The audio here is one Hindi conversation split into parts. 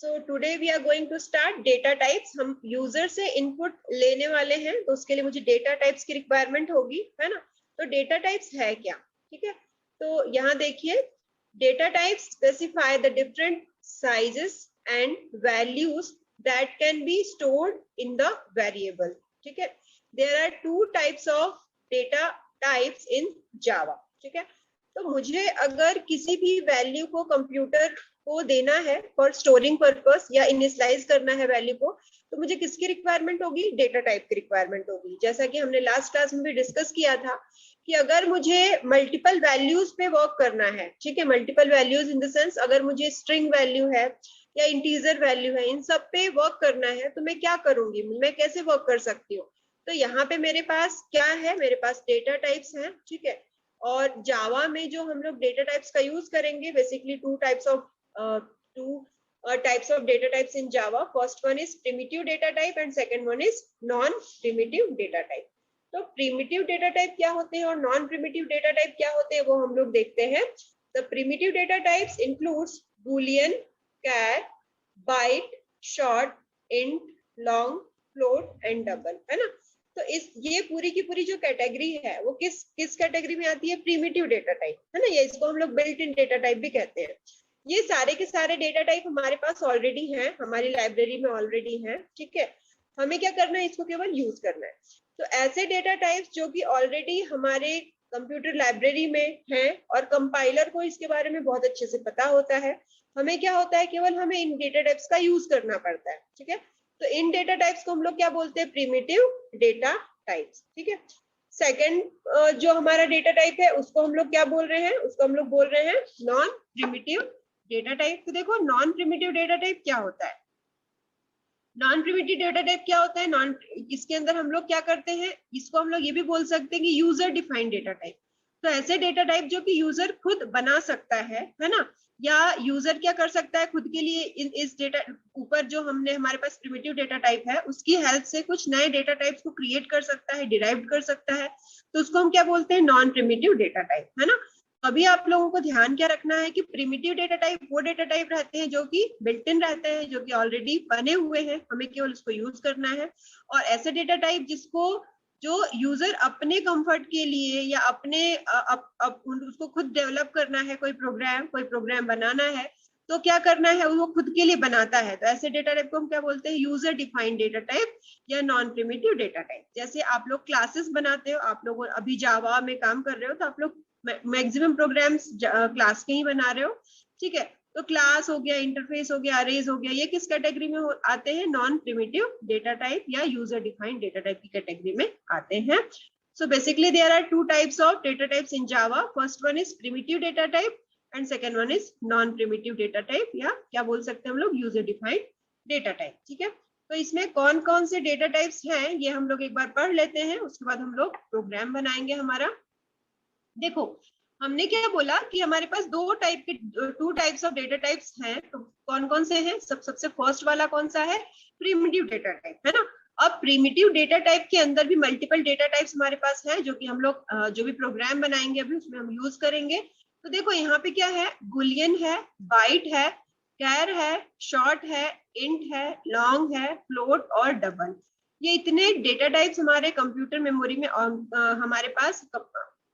So today we are going to start data types. हम यूजर से इनपुट लेने वाले हैं, तो उसके लिए मुझे डेटा टाइप्स की रिक्वायरमेंट होगी, है ना। तो डेटा टाइप्स है क्या, ठीक है। तो यहाँ देखिए, data types specify the different sizes and values that can be stored in the variable, ठीक है। There are two types of data types in Java, ठीक है। तो मुझे अगर किसी भी वैल्यू को कंप्यूटर को देना है फॉर स्टोरिंग पर्पस या इनिशियलाइज करना है वैल्यू को, तो मुझे किसकी रिक्वायरमेंट होगी, डेटा टाइप की रिक्वायरमेंट होगी। जैसा कि हमने लास्ट क्लास में भी डिस्कस किया था कि अगर मुझे मल्टीपल वैल्यूज पे वर्क करना है, ठीक है, multiple values in the sense अगर मुझे स्ट्रिंग वैल्यू है या इंटीजर वैल्यू है, इन सब पे वर्क करना है, तो मैं क्या करूंगी, मैं कैसे वर्क कर सकती हूँ। तो यहाँ पे मेरे पास क्या है, मेरे पास डेटा टाइप्स है, ठीक है। और जावा में जो हम लोग डेटा टाइप्स का यूज करेंगे, basically to types of data types in Java. First one is primitive data type and second one is non-primitive data type. तो primitive data type क्या होते हैं और non-primitive data type क्या होते हैं, वो हम लोग देखते हैं। The primitive data types includes boolean, char, byte, short, int, long, float and double, है ना। तो इस ये पूरी की पूरी जो कैटेगरी है वो किस किस कैटेगरी में आती है, प्रीमिटिव डेटा टाइप, है ना। ये इसको हम लोग बिल्ट इन डेटा टाइप भी कहते हैं। ये सारे के सारे डेटा टाइप हमारे पास ऑलरेडी हैं, हमारी लाइब्रेरी में ऑलरेडी हैं, ठीक है। हमें क्या करना है, इसको केवल यूज करना है। तो ऐसे डेटा टाइप्स जो कि ऑलरेडी हमारे कंप्यूटर लाइब्रेरी में हैं और कंपाइलर को इसके बारे में बहुत अच्छे से पता होता है, हमें क्या होता है, केवल हमें इन डेटा टाइप्स का यूज करना पड़ता है, ठीक है। तो इन डेटा टाइप्स को हम लोग क्या बोलते हैं, प्रीमिटिव डेटा टाइप्स, ठीक है। सेकंड जो हमारा डेटा टाइप है उसको हम लोग क्या बोल रहे हैं, उसको हम लोग बोल रहे हैं नॉन प्रिमिटिव डेटा टाइप। तो देखो नॉन प्रिमिटिव डेटा टाइप क्या होता है, नॉन प्रिमिटिव डेटा टाइप क्या होता है, नॉन इसके अंदर हम लोग क्या करते हैं, इसको हम लोग ये भी बोल सकते हैं कि यूजर डिफाइंड डेटा टाइप। तो ऐसे डेटा टाइप जो कि यूजर खुद बना सकता है ना, या यूजर क्या कर सकता है खुद के लिए इस डेटा ऊपर जो हमने हमारे पास प्रिमिटिव डेटा टाइप है उसकी हेल्प से कुछ नए डेटा टाइप्स को क्रिएट कर सकता है, डिराइव कर सकता है। तो उसको हम क्या बोलते हैं, नॉन प्रिमिटिव डेटा टाइप, है ना। अभी आप लोगों को ध्यान क्या रखना है कि प्रिमिटिव डेटा टाइप वो डेटा टाइप रहते हैं जो कि बिल्ट इन रहते हैं, जो कि ऑलरेडी बने हुए हैं, हमें केवल उसको यूज करना है। और ऐसे डेटा टाइप जिसको जो यूजर अपने कंफर्ट के लिए या अपने उसको खुद डेवलप करना है, कोई प्रोग्राम बनाना है, तो क्या करना है, वो खुद के लिए बनाता है। तो ऐसे डेटा टाइप को हम क्या बोलते हैं, यूजर डिफाइंड डेटा टाइप या नॉन प्रिमिटिव डेटा टाइप। जैसे आप लोग क्लासेस बनाते हो, आप लोग अभी जावा में काम कर रहे हो, तो आप लोग मैक्सिमम प्रोग्राम्स क्लास के ही बना रहे हो, ठीक है। तो क्लास हो गया, इंटरफेस हो गया, अरेज हो गया, ये किस कैटेगरी में आते हैं, नॉन प्रिमिटिव डेटा टाइप या यूजर डिफाइंड डेटा टाइप की कैटेगरी में आते हैं। So basically there are two types of data types in Java. First one is primitive data type and second one is non primitive data type, या क्या बोल सकते हैं हम लोग, यूजर डिफाइंड डेटा टाइप, ठीक है। तो इसमें कौन कौन से डेटा टाइप्स हैं ये हम लोग एक बार पढ़ लेते हैं, उसके बाद हम लोग प्रोग्राम बनाएंगे हमारा। देखो हमने क्या बोला कि हमारे पास two types of data types हैं, तो कौन कौन से हैं, सबसे फर्स्ट वाला कौन सा है, प्रिमिटिव डेटा टाइप, है ना। अब प्रिमिटिव डेटा टाइप के अंदर भी मल्टीपल डेटा टाइप्स हमारे पास है, जो कि हम लोग जो भी प्रोग्राम बनाएंगे अभी उसमें हम यूज करेंगे। तो देखो यहाँ पे क्या है, बुलियन है, बाइट है, कैर है, शॉर्ट है, इंट है, लॉन्ग है, फ्लोट और डबल। ये इतने डेटा टाइप्स हमारे कंप्यूटर मेमोरी में हमारे पास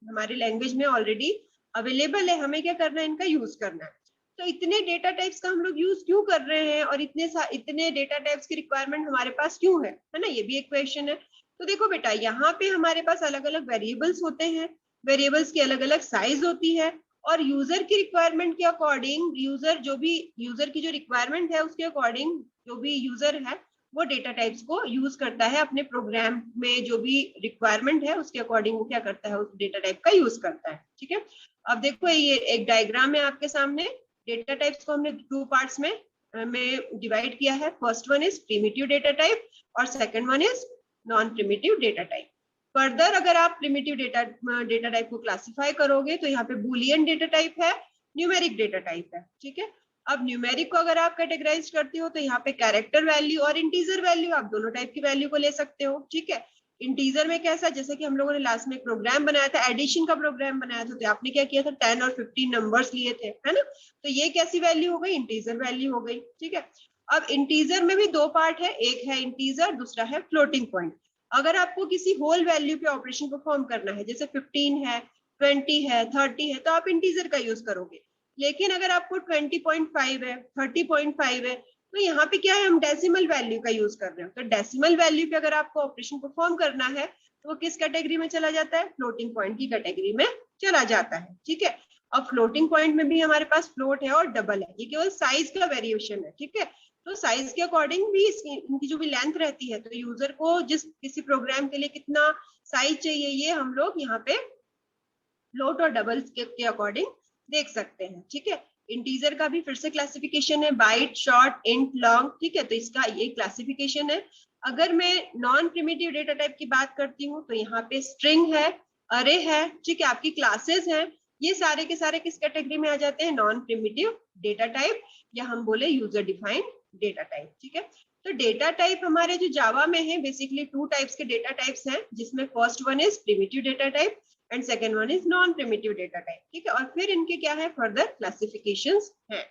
हमारे लैंग्वेज में ऑलरेडी अवेलेबल है, हमें क्या करना है, इनका यूज करना है। तो इतने डेटा टाइप्स का हम लोग यूज क्यों कर रहे हैं और इतने डेटा टाइप्स की रिक्वायरमेंट हमारे पास क्यों है ना, ये भी एक क्वेश्चन है। तो देखो बेटा, यहाँ पे हमारे पास अलग अलग वेरिएबल्स होते हैं, वेरिएबल्स की अलग अलग साइज होती है, और यूजर की रिक्वायरमेंट के अकॉर्डिंग यूजर की जो रिक्वायरमेंट है उसके अकॉर्डिंग जो भी यूजर है वो डेटा टाइप्स को यूज करता है अपने प्रोग्राम में, जो भी रिक्वायरमेंट है उसके अकॉर्डिंग वो क्या करता है, उस डेटा टाइप का यूज करता है, ठीक है। अब देखो ये एक डायग्राम है आपके सामने, डेटा टाइप्स को हमने टू पार्ट्स में डिवाइड किया है। First one is primitive data type और second one is non primitive data type. Further अगर आप प्रिमिटिव डेटा टाइप को क्लासिफाई करोगे तो यहाँ पे बुलियन डेटा टाइप है, न्यूमेरिक डेटा टाइप है, ठीक है। अब न्यूमेरिक को अगर आप कैटेगराइज करते हो तो यहाँ पे कैरेक्टर वैल्यू और इंटीजर वैल्यू, आप दोनों टाइप की वैल्यू को ले सकते हो, ठीक है। इंटीजर में कैसा, जैसे कि हम लोगों ने लास्ट में एक प्रोग्राम बनाया था, एडिशन का प्रोग्राम बनाया था, तो आपने क्या किया था, 10 और 15 नंबर्स लिए थे, है ना। तो ये कैसी वैल्यू हो गई, इंटीजर वैल्यू हो गई, ठीक है। अब इंटीजर में भी दो पार्ट है, एक है इंटीजर, दूसरा है फ्लोटिंग पॉइंट। अगर आपको किसी होल वैल्यू पे ऑपरेशन परफॉर्म करना है, जैसे 15 है, 20 है, 30 है, तो आप इंटीजर का यूज करोगे। लेकिन अगर आपको 20.5 है, 30.5 है, तो यहाँ पे क्या है, हम डेसिमल वैल्यू का यूज कर रहे हो। तो डेसिमल वैल्यू पे अगर आपको ऑपरेशन परफॉर्म करना है तो वो किस कैटेगरी में चला जाता है, फ्लोटिंग पॉइंट की कैटेगरी में चला जाता है। ठीक है, अब फ्लोटिंग पॉइंट में भी हमारे पास फ्लोट है और डबल है, ये केवल साइज का वेरिएशन है। ठीक है, तो साइज के अकॉर्डिंग भी इनकी जो भी लेंथ रहती है, तो यूजर को जिस किसी प्रोग्राम के लिए कितना साइज चाहिए, ये हम लोग यहाँ पे फ्लोट और डबल के अकॉर्डिंग देख सकते हैं। ठीक है, इंटीजर का भी फिर से क्लासिफिकेशन है, बाइट, शॉर्ट, इंट, लॉन्ग। ठीक है, तो इसका ये क्लासिफिकेशन है। अगर मैं नॉन प्रिमिटिव डेटा टाइप की बात करती हूँ तो यहाँ पे स्ट्रिंग है, अरे है, ठीक है, आपकी क्लासेस हैं, ये सारे के सारे किस कैटेगरी में आ जाते हैं, नॉन प्रिमिटिव डेटा टाइप, या हम बोले यूजर डिफाइंड डेटा टाइप। ठीक है, तो डेटा टाइप हमारे जो जावा में है, बेसिकली 2 टाइप्स के डेटा टाइप्स हैं, जिसमें first one is primitive data type and second one is non primitive data type. ठीक है, और फिर इनके क्या है, फर्दर क्लासिफिकेशंस हैं।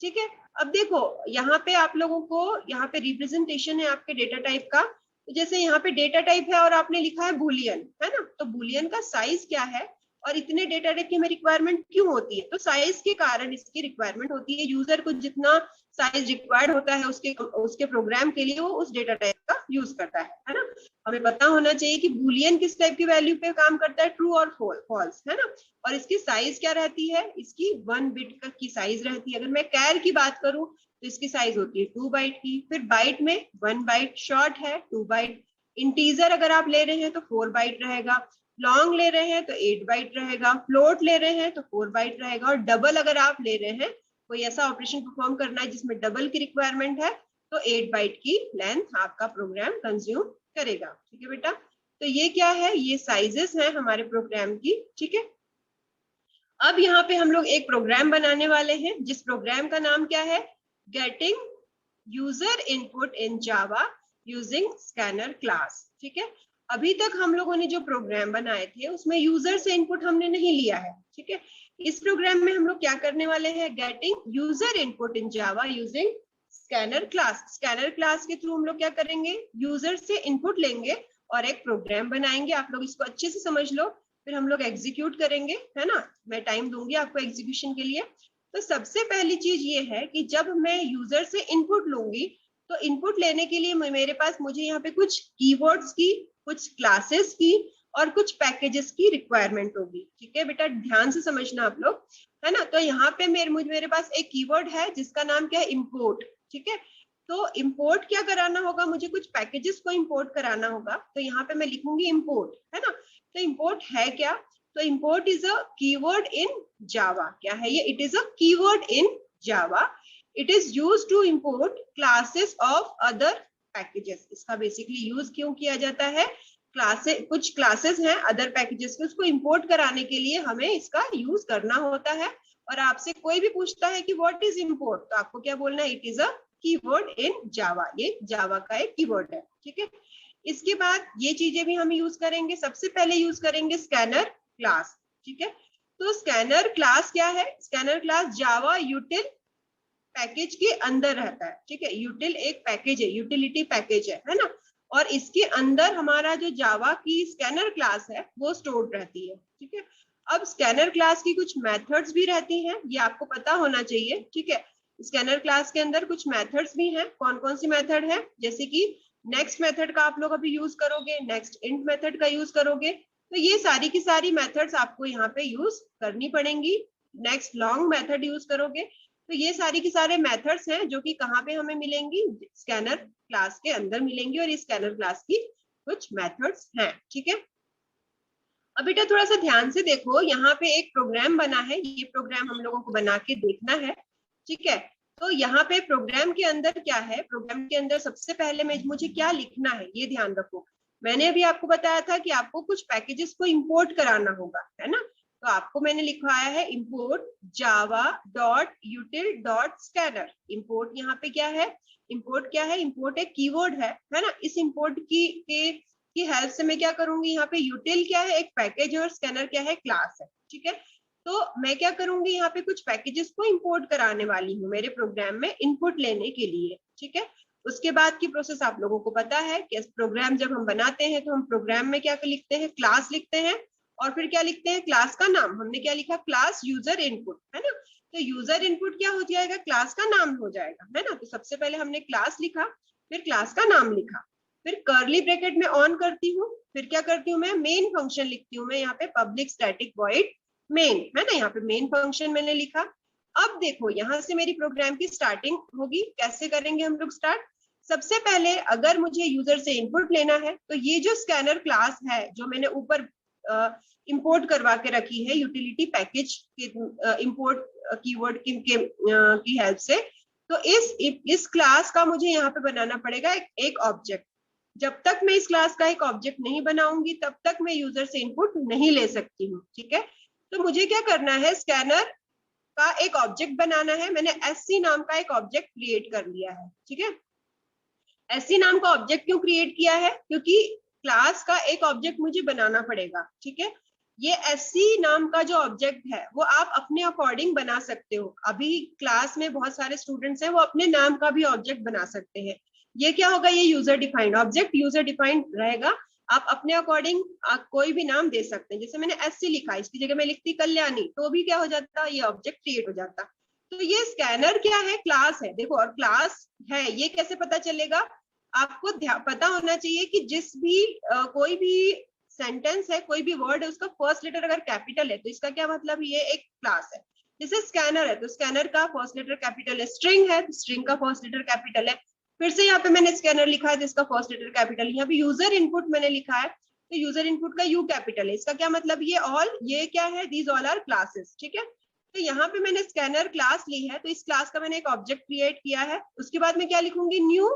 ठीक है, अब देखो यहाँ पे आप लोगों को यहाँ पे रिप्रेजेंटेशन है आपके डेटा टाइप का। तो जैसे यहाँ पे डेटा टाइप है और आपने लिखा है बुलियन, है ना, तो बुलियन का साइज क्या है और इतने डेटा टाइप की हमें रिक्वायरमेंट क्यों होती है, तो साइज के कारण इसकी रिक्वायरमेंट होती है। यूजर को जितना साइज रिक्वायर्ड होता है उसके प्रोग्राम के लिए वो उस डेटा टाइप का यूज करता है ना। हमें पता होना चाहिए कि बुलियन किस टाइप की वैल्यू पे काम करता है, ट्रू और फॉल्स, है ना। और इसकी साइज क्या रहती है, इसकी 1 बिट की साइज रहती है। अगर मैं कैर की बात करूं तो इसकी साइज होती है 2 बाइट की, फिर बाइट में 1 बाइट, शॉर्ट है 2 बाइट, इंटीजर अगर आप ले रहे हैं तो 4 बाइट रहेगा, लॉन्ग ले रहे हैं तो 8 बाइट रहेगा, फ्लोट ले रहे हैं तो 4 बाइट रहेगा, और डबल अगर आप ले रहे हैं, कोई ऐसा ऑपरेशन परफॉर्म करना है जिसमें डबल की रिक्वायरमेंट है, तो 8 बाइट की लेंथ आपका प्रोग्राम कंज्यूम करेगा। ठीक है बेटा, तो ये क्या है, ये साइजेस हैं हमारे प्रोग्राम की। ठीक है, अब यहाँ पे हम लोग एक प्रोग्राम बनाने वाले हैं जिस प्रोग्राम का नाम क्या है, गेटिंग यूजर इनपुट इन जावा यूजिंग स्कैनर क्लास। ठीक है, अभी तक हम लोगों ने जो प्रोग्राम बनाए थे उसमें यूजर से इनपुट हमने नहीं लिया है। ठीक है, इस प्रोग्राम में हम लोग क्या करने वाले हैं, गेटिंग यूजर इनपुट इन जावा using scanner class. Scanner class के थ्रू हम लोग क्या करेंगे, यूजर से इनपुट लेंगे और एक प्रोग्राम बनाएंगे। आप लोग इसको अच्छे से समझ लो, फिर हम लोग एग्जीक्यूट करेंगे, है ना, मैं टाइम दूंगी आपको एग्जीक्यूशन के लिए। तो सबसे पहली चीज ये है कि जब मैं यूजर से इनपुट लूंगी तो इनपुट लेने के लिए मेरे पास मुझे यहाँ पे कुछ कीवर्ड्स की, कुछ क्लासेस की और कुछ पैकेजेस की रिक्वायरमेंट होगी। ठीक है बेटा, ध्यान से समझना आप लोग, है ना। तो यहाँ पे मेरे पास एक कीवर्ड है जिसका नाम क्या है, इम्पोर्ट। ठीक है, तो इम्पोर्ट क्या कराना होगा, मुझे कुछ पैकेजेस को इम्पोर्ट कराना होगा, तो यहाँ पे मैं लिखूंगी इम्पोर्ट, है ना। तो इम्पोर्ट है क्या, तो import is a keyword in Java. क्या है ये, it is a keyword in Java, it is used to import classes of other packages. इसका बेसिकली यूज क्यों किया जाता है, कुछ क्लासेस हैं अदर पैकेजेस के, उसको इंपोर्ट कराने के लिए हमें इसका यूज करना होता है। और आपसे कोई भी पूछता है कि व्हाट इज इंपोर्ट, तो आपको क्या बोलना है, it is a keyword in Java, ये जावा का एक कीवर्ड है। ठीक है, इसके बाद ये चीजें भी हम यूज करेंगे। सबसे पहले यूज करेंगे स्कैनर क्लास। ठीक है, तो स्कैनर क्लास क्या है, स्कैनर क्लास जावा यूटिल पैकेज के अंदर रहता है। ठीक है, यूटिल एक पैकेज है, यूटिलिटी पैकेज है ना, और इसके अंदर हमारा जो जावा की स्कैनर क्लास है वो स्टोर्ड रहती है। ठीक है, अब स्कैनर क्लास की कुछ मेथड्स भी रहती हैं, ये आपको पता होना चाहिए। ठीक है, स्कैनर क्लास के अंदर कुछ मेथड्स भी हैं। कौन कौन सी मेथड है, जैसे कि नेक्स्ट मेथड का आप लोग अभी यूज करोगे, नेक्स्ट इंट मेथड का यूज करोगे, तो ये सारी की सारी मेथड्स आपको यहाँ पे यूज करनी पड़ेंगी। नेक्स्ट लॉन्ग मेथड यूज करोगे, तो ये सारी की सारे मेथड्स हैं जो कि कहाँ पे हमें मिलेंगी, स्कैनर क्लास के अंदर मिलेंगी, और इस स्कैनर क्लास की कुछ मेथड्स हैं। ठीक है, अब बेटा थोड़ा सा ध्यान से देखो, यहाँ पे एक प्रोग्राम बना है, ये प्रोग्राम हम लोगों को बना के देखना है। ठीक है, तो यहाँ पे प्रोग्राम के अंदर क्या है, प्रोग्राम के अंदर सबसे पहले मुझे क्या लिखना है ये ध्यान रखो। मैंने अभी आपको बताया था कि आपको कुछ पैकेजेस को इंपोर्ट कराना होगा, है ना, तो आपको मैंने लिखवाया है इंपोर्ट java.util.scanner। इंपोर्ट यहाँ पे क्या है, इंपोर्ट क्या है, इंपोर्ट एक कीवर्ड है ना। इस इंपोर्ट की हेल्प से मैं क्या करूंगी, यहाँ पे यूटिल क्या है, एक पैकेज, और स्कैनर क्या है, क्लास है। ठीक है, तो मैं क्या करूंगी, यहाँ पे कुछ पैकेजेस को इंपोर्ट कराने वाली हूँ मेरे प्रोग्राम में इनपुट लेने के लिए, ठीक है। उसके बाद की प्रोसेस आप लोगों को पता है कि प्रोग्राम जब हम बनाते हैं तो हम प्रोग्राम में क्या लिखते हैं, क्लास लिखते हैं, और फिर क्या लिखते हैं, क्लास का नाम। हमने क्या लिखा, क्लास यूजर इनपुट, है ना। तो यूजर इनपुट क्या हो जाएगा, क्लास का नाम हो जाएगा, है ना। तो सबसे पहले हमने क्लास लिखा, फिर क्लास का नाम लिखा, फिर कर्ली ब्रैकेट में ऑन करती हूँ, फिर क्या करती हूँ मैं, मेन फंक्शन लिखती हूँ मैं यहाँ पे, पब्लिक स्टैटिक वॉइड मेन, है ना। यहाँ पे मेन फंक्शन मैंने लिखा। अब देखो यहाँ से मेरी प्रोग्राम की स्टार्टिंग होगी। कैसे करेंगे हम लोग स्टार्ट, सबसे पहले अगर मुझे यूजर से इनपुट लेना है तो ये जो स्कैनर क्लास है जो मैंने ऊपर इंपोर्ट करवा के रखी है यूटिलिटी पैकेज इंपोर्ट कीवर्ड की हेल्प से, तो इस क्लास का मुझे यहाँ पे बनाना पड़ेगा एक ऑब्जेक्ट। जब तक मैं इस क्लास का एक ऑब्जेक्ट नहीं बनाऊंगी तब तक मैं यूजर से इनपुट नहीं ले सकती हूँ, ठीक है। तो मुझे क्या करना है, स्कैनर का एक ऑब्जेक्ट बनाना है। मैंने एससी नाम का एक ऑब्जेक्ट क्रिएट कर लिया है, ठीक है। एससी नाम का ऑब्जेक्ट क्यों क्रिएट किया है, क्योंकि क्लास का एक ऑब्जेक्ट मुझे बनाना पड़ेगा, ठीक है। ये एससी नाम का जो ऑब्जेक्ट है वो आप अपने अकॉर्डिंग बना सकते हो। अभी क्लास में बहुत सारे स्टूडेंट्स हैं वो अपने नाम का भी ऑब्जेक्ट बना सकते हैं। ये क्या होगा, ये user defined object, user defined रहेगा। आप अपने अकॉर्डिंग कोई भी नाम दे सकते हैं। जैसे मैंने एससी लिखा, इसकी जगह मैं लिखती कल्याणी, तो भी क्या हो जाता, ये ऑब्जेक्ट क्रिएट हो जाता। तो ये स्कैनर क्या है, क्लास है, देखो। और क्लास है ये कैसे पता चलेगा, आपको पता होना चाहिए कि जिस भी कोई भी सेंटेंस है, कोई भी वर्ड है, उसका फर्स्ट लेटर अगर कैपिटल है तो इसका क्या मतलब, ये एक क्लास है। जैसे स्कैनर है तो स्कैनर का फर्स्ट लेटर कैपिटल है, स्ट्रिंग है तो स्ट्रिंग का फर्स्ट लेटर कैपिटल है। फिर से यहाँ पे मैंने स्कैनर लिखा है तो इसका फर्स्ट लेटर कैपिटल। यहाँ पे यूजर इनपुट मैंने लिखा है तो यूजर इनपुट का यू कैपिटल है। इसका क्या मतलब, ये ऑल, ये क्या है, दीज ऑल आर क्लासेस, ठीक है। तो यहाँ पे मैंने स्कैनर क्लास ली है तो इस क्लास का मैंने एक ऑब्जेक्ट क्रिएट किया है। उसके बाद मैं क्या लिखूंगी, न्यू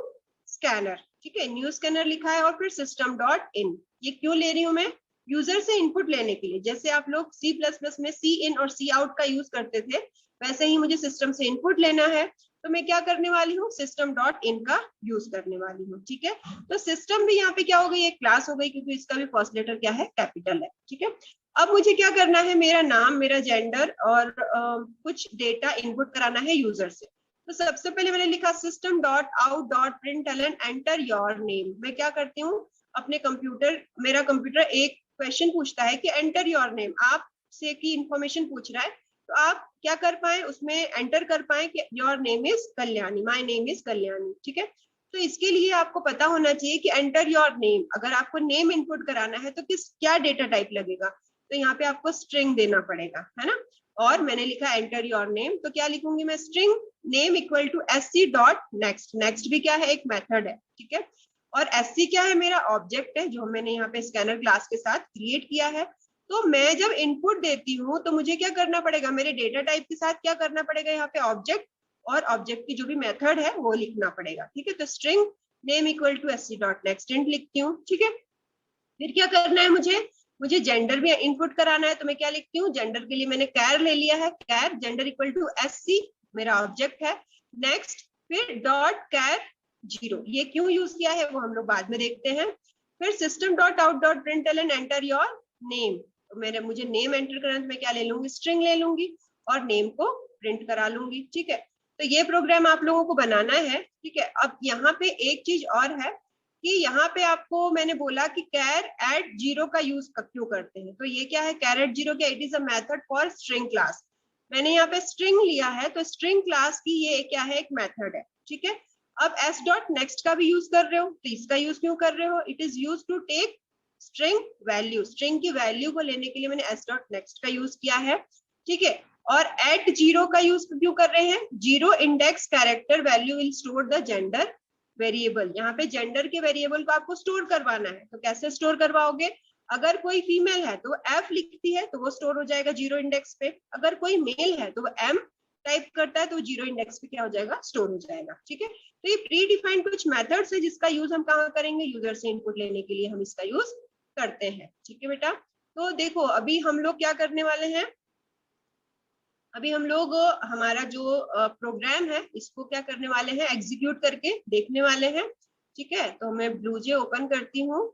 स्कैनर, ठीक है। न्यू स्कैनर लिखा है और फिर सिस्टम डॉट इन। ये क्यों ले रही हूँ मैं, यूजर से इनपुट लेने के लिए। जैसे आप लोग C++ में सी इन और सी आउट का यूज करते थे, वैसे ही मुझे सिस्टम से इनपुट लेना है तो मैं क्या करने वाली हूँ, सिस्टम डॉट इन का यूज करने वाली हूँ, ठीक है। तो सिस्टम भी यहाँ पे क्या हो गई, एक क्लास हो गई, क्योंकि इसका भी फर्स्ट लेटर क्या है, कैपिटल है, ठीक है। अब मुझे क्या करना है, मेरा नाम, मेरा जेंडर और कुछ डेटा इनपुट कराना है यूजर से। तो सबसे पहले मैंने लिखा system dot out dot println enter your name. मैं क्या करती हूँ, अपने कंप्यूटर, मेरा कंप्यूटर एक क्वेश्चन पूछता है कि एंटर योर नेम, आप से की इंफॉर्मेशन पूछ रहा है, तो आप क्या कर पाए, उसमें एंटर कर पाए कि your name is Kalyani, my name is Kalyani, ठीक है। तो इसके लिए आपको पता होना चाहिए कि एंटर योर नेम, अगर आपको नेम इनपुट कराना है तो क्या डेटा टाइप लगेगा, तो यहाँ पे आपको स्ट्रिंग देना पड़ेगा, है ना। और मैंने लिखा एंटर योर नेम, तो क्या लिखूंगी मैं, string name equal to sc dot next. Next भी क्या है, एक मेथड है, ठीक है। और sc क्या है, मेरा ऑब्जेक्ट है जो मैंने यहाँ पे स्कैनर क्लास के साथ क्रिएट किया है। तो मैं जब इनपुट देती हूँ तो मुझे क्या करना पड़ेगा, मेरे डेटा टाइप के साथ क्या करना पड़ेगा, यहाँ पे ऑब्जेक्ट और ऑब्जेक्ट की जो भी मेथड है वो लिखना पड़ेगा, ठीक है। तो string name equal to sc dot next लिखती हूँ, ठीक है। फिर क्या करना है, मुझे जेंडर भी इनपुट कराना है तो मैं क्या लिखती हूँ, जेंडर के लिए मैंने कैर ले लिया है, कैर जेंडर इक्वल टू sc, मेरा ऑब्जेक्ट है, नेक्स्ट, फिर डॉट कैर 0। ये क्यों यूज किया है वो हम लोग बाद में देखते हैं। फिर system dot out dot println enter your name, तो मुझे नेम एंटर करना है तो मैं क्या ले लूंगी, स्ट्रिंग ले लूंगी और नेम को प्रिंट करा लूंगी, ठीक है। तो ये प्रोग्राम आप लोगों को बनाना है, ठीक है। अब यहाँ पे एक चीज और है कि यहाँ पे आपको मैंने बोला कि कैर एट 0 का यूज क्यों करते हैं, तो ये क्या है, कैर एट 0 क्या, it is a method for string class. मैंने यहाँ पे स्ट्रिंग लिया है तो स्ट्रिंग क्लास की ये क्या है, एक मेथड है, ठीक है। अब s डॉट नेक्स्ट का भी यूज कर रहे हो तो इसका यूज क्यों कर रहे हो, it is use to take string value, string की वैल्यू को लेने के लिए मैंने s डॉट नेक्स्ट का यूज किया है, ठीक है। और एट 0 का यूज क्यों कर रहे हैं, 0 index character value will store the gender variable. यहाँ पे जेंडर के वेरिएबल को आपको स्टोर करवाना है, तो कैसे स्टोर करवाओगे, अगर कोई फीमेल है तो वो f लिखती है तो वो स्टोर हो जाएगा 0 इंडेक्स पे, अगर कोई मेल है तो वो m टाइप करता है तो 0 इंडेक्स पे क्या हो जाएगा, स्टोर हो जाएगा, ठीक है। तो ये प्री डिफाइंड कुछ मेथड्स है जिसका यूज हम कहाँ करेंगे, यूजर से इनपुट लेने के लिए हम इसका यूज करते हैं, ठीक है बेटा। तो देखो अभी हम लोग क्या करने वाले हैं, अभी हम लोग हमारा जो प्रोग्राम है इसको क्या करने वाले हैं, एग्जीक्यूट करके देखने वाले हैं, ठीक है। तो मैं ब्लूजे ओपन करती हूँ,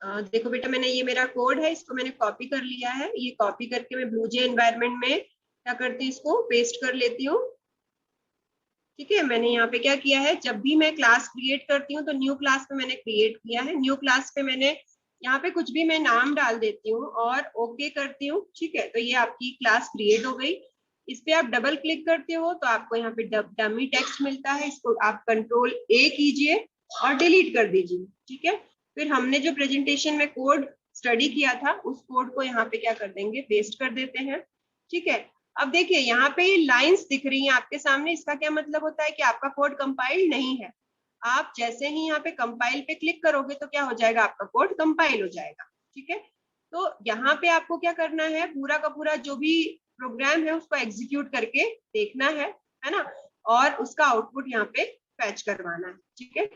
देखो बेटा, मैंने ये मेरा कोड है, इसको मैंने कॉपी कर लिया है। ये कॉपी करके मैं ब्लूजे एनवायरनमेंट में क्या करती हूँ, इसको पेस्ट कर लेती हूँ। ठीक है, मैंने यहाँ पे क्या किया है, जब भी मैं क्लास क्रिएट करती हूँ तो न्यू क्लास पे मैंने क्रिएट किया है। न्यू क्लास पे मैंने यहाँ पे कुछ भी मैं नाम डाल देती हूँ और ओके करती हूँ। ठीक है, तो ये आपकी क्लास क्रिएट हो गई। इस पे आप डबल क्लिक करते हो तो आपको यहाँ पे डमी टेक्स्ट मिलता है। इसको आप कंट्रोल ए कीजिए और डिलीट कर दीजिए। ठीक है, फिर हमने जो प्रेजेंटेशन में कोड स्टडी किया था उस कोड को यहाँ पे क्या कर देंगे, पेस्ट कर देते हैं। ठीक है, अब देखिए यहाँ पे लाइंस दिख रही हैं आपके सामने। इसका क्या मतलब होता है कि आपका कोड कंपाइल नहीं है। आप जैसे ही यहाँ पे कंपाइल पे क्लिक करोगे तो क्या हो जाएगा, आपका कोड कंपाइल हो जाएगा। ठीक है, तो यहाँ पे आपको क्या करना है, पूरा का पूरा जो भी प्रोग्राम है उसको एग्जीक्यूट करके देखना है ना, और उसका आउटपुट यहाँ पे फैच करवाना है। ठीक है,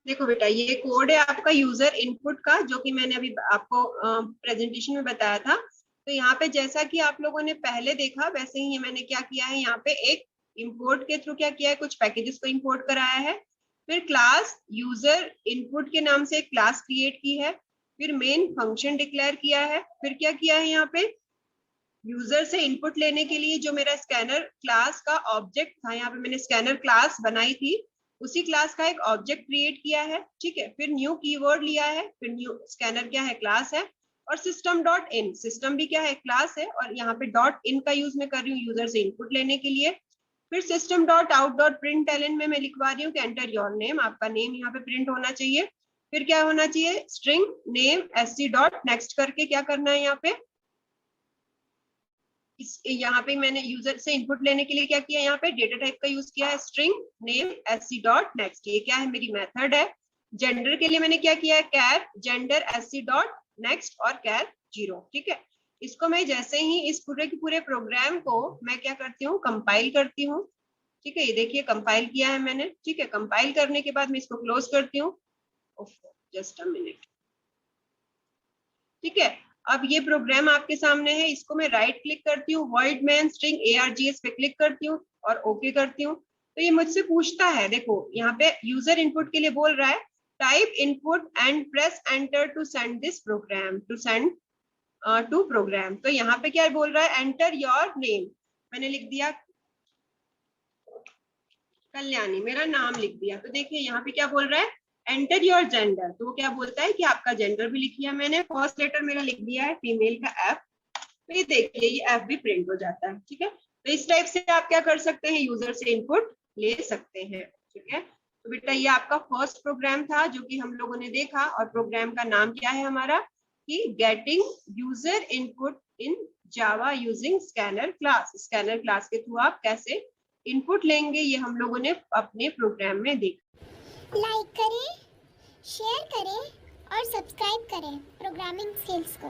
देखो बेटा, ये कोड है आपका यूजर इनपुट का, जो कि मैंने अभी आपको प्रेजेंटेशन में बताया था। तो यहाँ पे जैसा कि आप लोगों ने पहले देखा वैसे ही मैंने क्या किया है, यहाँ पे एक इंपोर्ट के थ्रू क्या किया है, कुछ पैकेजेस को इंपोर्ट कराया है। फिर क्लास यूजर इनपुट के नाम से एक क्लास क्रिएट की है। फिर मेन फंक्शन डिक्लेयर किया है। फिर क्या किया है, यहाँ पे यूजर से इनपुट लेने के लिए जो मेरा स्कैनर क्लास का ऑब्जेक्ट था, यहाँ पे मैंने स्कैनर क्लास बनाई थी, उसी क्लास का एक ऑब्जेक्ट क्रिएट किया है। ठीक है, फिर न्यू कीवर्ड लिया है। फिर न्यू स्कैनर क्या है, क्लास है। और सिस्टम डॉट इन, सिस्टम भी क्या है, क्लास है। और यहाँ पे डॉट इन का यूज मैं कर रही हूँ यूजर से इनपुट लेने के लिए। फिर system dot out dot print ln में मैं लिखवा रही हूँ कि एंटर योर नेम, आपका नेम यहाँ पे प्रिंट होना चाहिए। फिर क्या होना चाहिए, string name sc dot next करके क्या करना है, यहाँ पे यहाँ पे मैंने यूजर से इनपुट लेने के लिए क्या किया, यहाँ पे डेटा टाइप का यूज किया है, string name sc dot next. ये क्या है, मेरी मेथड है। जेंडर के लिए मैंने क्या किया है, कैर जेंडर sc डॉट नेक्स्ट और कैर 0। ठीक है, इसको मैं जैसे ही इस पूरे के पूरे प्रोग्राम को मैं क्या करती हूँ, कंपाइल करती हूँ। ठीक है, ये देखिए कंपाइल किया है मैंने। ठीक है, कंपाइल करने के बाद मैं इसको क्लोज करती हूँ। Just a minute. ठीक है, अब ये प्रोग्राम आपके सामने है। इसको मैं राइट क्लिक करती हूँ, वॉइड मैन स्ट्रिंग args पे क्लिक करती हूँ और ओके करती हूँ। तो ये मुझसे पूछता है, देखो यहाँ पे यूजर इनपुट के लिए बोल रहा है, type input and press enter to send this program to send to program. तो यहाँ पे क्या बोल रहा है, एंटर योर नेम। मैंने लिख दिया कल्याणी, मेरा नाम लिख दिया। तो देखिए यहाँ पे क्या बोल रहा है, एंटर योर जेंडर। तो वो क्या बोलता है कि आपका जेंडर भी लिख लिया मैंने। फर्स्ट लेटर मेरा लिख दिया है फीमेल का एफ। तो ये देखिए ये एफ भी प्रिंट हो जाता है। ठीक है, तो इस टाइप से आप क्या कर सकते हैं, यूजर से इनपुट ले सकते हैं। ठीक है, तो बेटा ये आपका फर्स्ट प्रोग्राम था जो कि हम लोगों ने देखा। और प्रोग्राम का नाम क्या है हमारा, कि गेटिंग यूजर इनपुट इन जावा using scanner class. Scanner class के थ्रू आप कैसे इनपुट लेंगे, ये हम लोगों ने अपने प्रोग्राम में देखा। लाइक करें, शेयर करें और सब्सक्राइब करें प्रोग्रामिंग स्किल्स को।